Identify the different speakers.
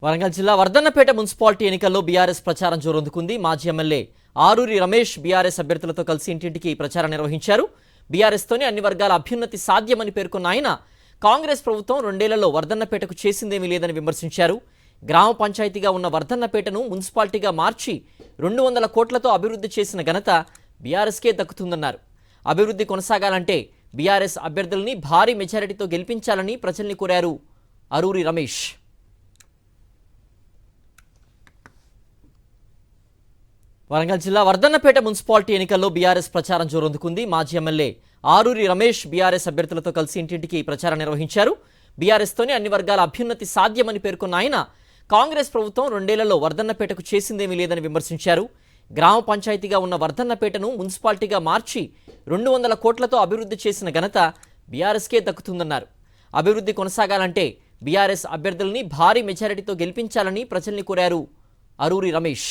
Speaker 1: వరంగల్ జిల్లా వర్ధన్నపేట మున్సిపాలిటీ ఎన్నికల్లో బీఆర్ఎస్ ప్రచారం జోరందుకుంది. మాజీ ఎమ్మెల్యే ఆరూరి రమేష్ బీఆర్ఎస్ అభ్యర్థులతో కలిసి ఇంటింటికి ప్రచారం నిర్వహించారు. బీఆర్ఎస్తోనే అన్ని వర్గాల అభ్యున్నతి సాధ్యమని పేర్కొన్న ఆయన కాంగ్రెస్ ప్రభుత్వం 2 ఏళ్లలో వర్ధన్నపేటకు చేసిందేమీ లేదని విమర్శించారు. గ్రామ పంచాయతీగా ఉన్న వర్ధన్నపేటను మున్సిపాలిటీగా మార్చి 200 కోట్లతో అభివృద్ధి చేసిన ఘనత బీఆర్ఎస్కే దక్కుతుందన్నారు. అభివృద్ధి కొనసాగాలంటే బీఆర్ఎస్ అభ్యర్థుల్ని భారీ మెజారిటీతో గెలిపించాలని ప్రజల్ని కోరారు ఆరూరి రమేష్. వరంగల్ జిల్లా వర్ధన్నపేట మున్సిపాలిటీ ఎన్నికల్లో బీఆర్ఎస్ ప్రచారం జోరందుకుంది. మాజీ ఎమ్మెల్యే ఆరూరి రమేష్ బీఆర్ఎస్ అభ్యర్థులతో కలిసి ఇంటింటికి ప్రచారం నిర్వహించారు. బీఆర్ఎస్తోనే అన్ని వర్గాల అభ్యున్నతి సాధ్యమని పేర్కొన్న ఆయన కాంగ్రెస్ ప్రభుత్వం 2 ఏళ్లలో వర్ధన్నపేటకు చేసిందేమీ లేదని విమర్శించారు. గ్రామ పంచాయతీగా ఉన్న వర్ధన్నపేటను మున్సిపాలిటీగా మార్చి 200 కోట్లతో అభివృద్ధి చేసిన ఘనత బీఆర్ఎస్కే దక్కుతుందన్నారు. అభివృద్ధి కొనసాగాలంటే బీఆర్ఎస్ అభ్యర్థుల్ని భారీ మెజారిటీతో గెలిపించాలని ప్రజల్ని కోరారు ఆరూరి రమేష్.